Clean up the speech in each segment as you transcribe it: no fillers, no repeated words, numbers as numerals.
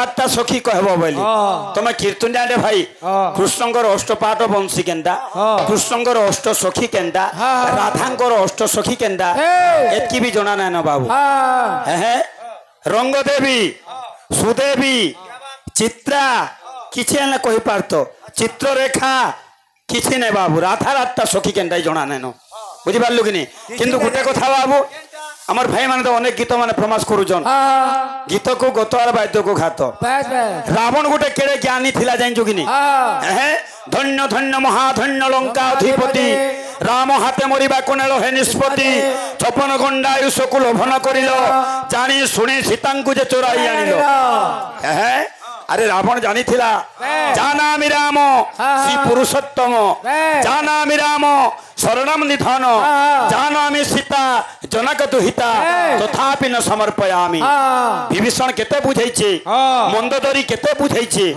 आठटा सखी कहब बोली तुम कीर्तन जाने भाई कृष्णकर अष्टपाठ बंशी केन्दा कृष्णकर अष्ट सखी केन्दा राधांकर अष्ट सखी केन्दा एतकी भी जना ना बाबू रंग देवी सुदेवी चित्रा किसी ना कही पारत चित्ररेखा किसी नहीं बाबू राधार आठटा सखी केन्दा जना नाइन बुझिपारू कि नहीं किंतु गोटे कथा बाबू आमर भाई माने तो अनेक गीत माने प्रमास करूछन गीत को गतवार वाद्य को खात रावण गोटे केड़े ज्ञानी थिला जानिछु कि नहीं धन्य धन्य महाधन्य लंका अधिपति राम हाथे मरिबा कोनेल हे निष्पत्ति 56 गंडा आयुष को लोभन करिलो जानी सुनी सीतांकु जे चोराई आनिलो अरे रावण जानी थिला जानामि राम श्री पुरुषोत्तम जानामि राम शरणम निधन जानामि सीता जनक दुहिता तथापि न समर्पयामि विभीषण केते बुझैछि मंदोदरी केते बुझैछि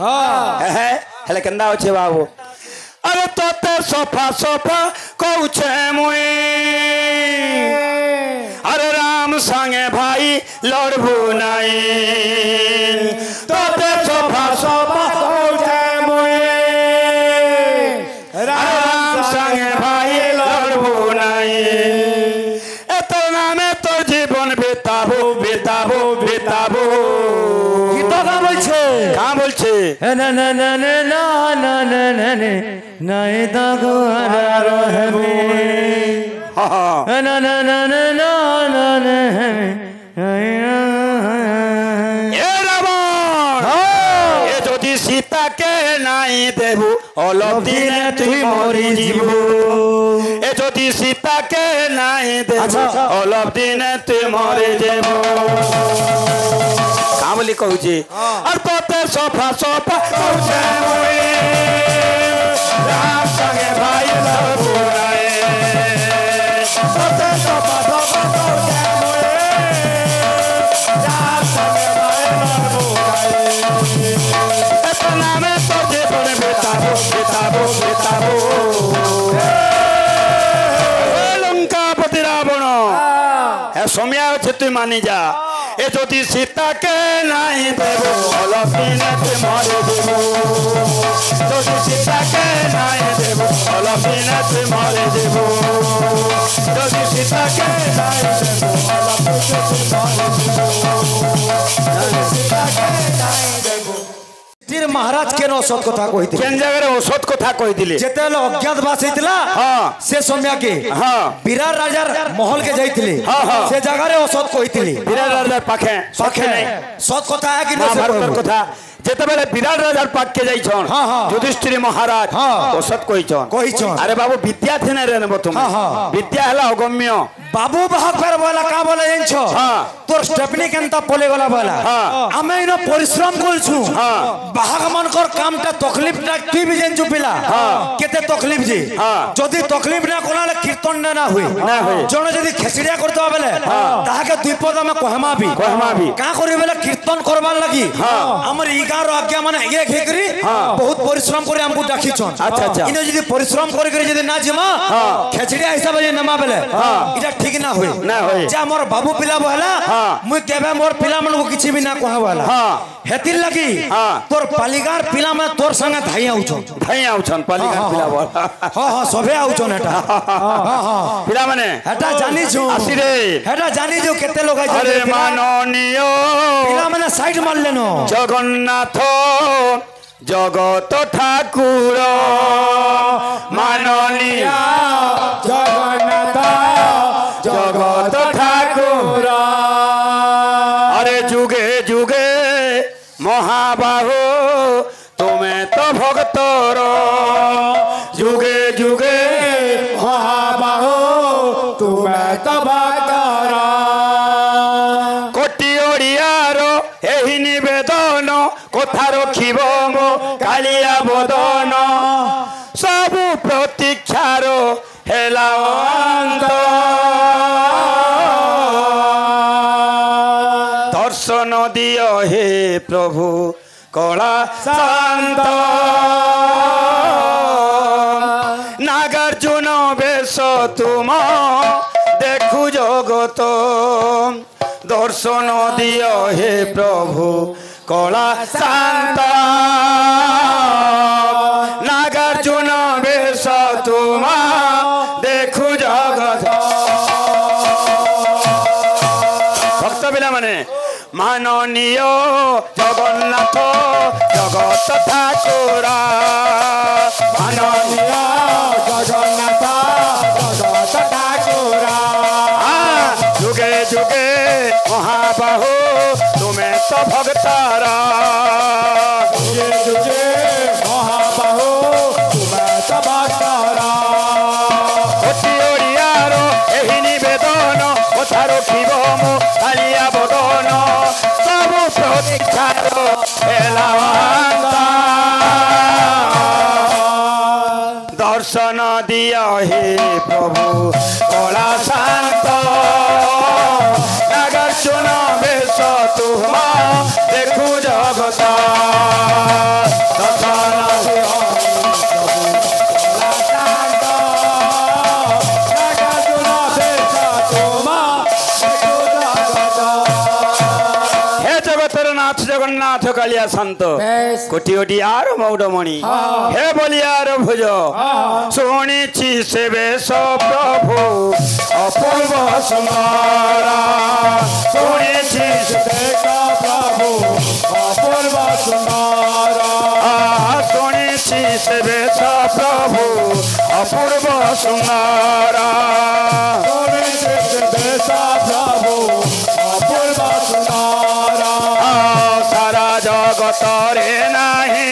हेले केंदा अछि बाबू अरे तोते सोफा सोफा कहूछे मुई अरे राम संगे भाई लड़बू नहीं तोते सोफा सोफा कहूछे मुई राम संगे भाई लड़बू नहीं एतना में तो जीवन बिताबो बिताबो बिताबो गीत का बोलछे का बोलछे ना ना ना ना ना ना ना ना नहीं दागो रहबे ना ना ना ना ना ना ना ए रावण ए जदि सीता के नहीं देबू अलग दिन तुई मरी जीवो ए जदि सीता के नहीं देबू अलग दिन तुई मरी जीवो का बोली कहूची और तोते सोफा सोफा कहूचे राम संगे भाई लड़बू नहीं तोते सोफा सोफा कहूचे राम संगे भाई लड़बू नहीं एतना में तो जीवन बिताबो बिताबो बिताबो लंकापति रावण है सोम्या अच्छे तु मानी जा ए जदि सीता के नहीं देबो अलग दिन तुई मरी जीवो जदि सीता के नहीं देबो अलग दिन तुई मरी जीवो जदि सीता के नहीं देबो अलग दिन तुई मरी जीवो जदि सीता के नहीं देबो तीर महाराज के औषध कथा कही केन जगह औषध कथा कही जेते अज्ञातवास होइतिला से समय के विराट राजार महल के जाइतिले से जगह औषध कही विराट राजार पाखे पाखे नहीं सत कथा है कि महाभारत कथा जेते बेले विराट राजार पाक के जाइछन युधिष्ठिर महाराज औषध कहिछन अरे बाबू विद्या थेने रे तुम विद्या हला अगम्य बाबू बाहक पर बोला का बोला एंछो तोर स्टेपनी केनता पले गला बोला हमें इनो परिश्रम करछु बाहक मन कर कामटा तकलीफ ना की भी जेन चुपिला केते तकलीफ जी जदी तकलीफ ना कोलाले कीर्तन ना हुई जने जदी खेसड़िया करतो बेले ताहाके दुई पद में कहमा भी का करी बेले कीर्तन करबार लगी हमर इगार आज्ञा माने एक हेकरी बहुत परिश्रम करे हमको डाकिछन अच्छा इनो जदी परिश्रम करे करे जदी ना जिमा खेसड़िया हिसाब जे नमा बेले इटा ठीक ना होई जे हमर बाबू पिला बहला मुई केबे मोर पिला मन को किछि भी ना कहवाला हेतिल लगी तोर पालिगार पिला में तोर संगे धाई आउछन पालिगार पिला बोला हां सबे आउछन हेटा पिला माने हेटा जानि छु आसी रे हेटा जानि छु केते लोग आइ अरे माननीय पिला माने साइड मार लेनो जगन्नाथ जगत ठाकुर माननीय जगन्नाथ जगत ठाकुर अरे जुगे जुगे महाबाहो तुम्हें तो भक्तर जुगे जुगे महाबाहो तुम्हें तो भक्तर कोटि ओडियार एही निवेदन कथा रखिब मो कालिया बदन सबु प्रतीक्षार हेला अंत दर्शन दियो हे प्रभु कला शांत नागार्जुन बेश तुम देखु जगत दर्शन दियो हे प्रभु কলা শান্ত নাগার্জুন বেশ তোমা দেখু জগৎ ভক্ত পিলা মানে মাননীয় জগন্নাথ জগত ঠাকুর মাননীয় জগন্নাথ জগত ঠাকুর যুগে যুগে মহাবাহু তুমি তো ভক্তারা যুগে যুগে মহাবাহু তুমি তো ভক্তারা অতি ওড়িয়ার এই নিবেদন কথা রখিব মো কালিয়া বদন সবু প্রতীক্ষার দর্শন দিয় হে প্রভু কলা শান্ত নাগার্জুন বেশ তুমা দেখু জগত দর্শন দিয় জগন্নাথ কালিয়া শান্ত কোটি কোটি আর মৌডমণি হে বলিয়ার ভুজ শুনেছি সে বেশ প্রভু অপূর্ব সুন্দর শুনেছি সে বেশ প্রভু অপূর্ব সুন্দর শুনেছি সে বেশ প্রভু অপূর্ব সুন্দর শুনেছি সে বেশ প্রভু অপূর্ব সুন্দর সারা জগতরে নাহি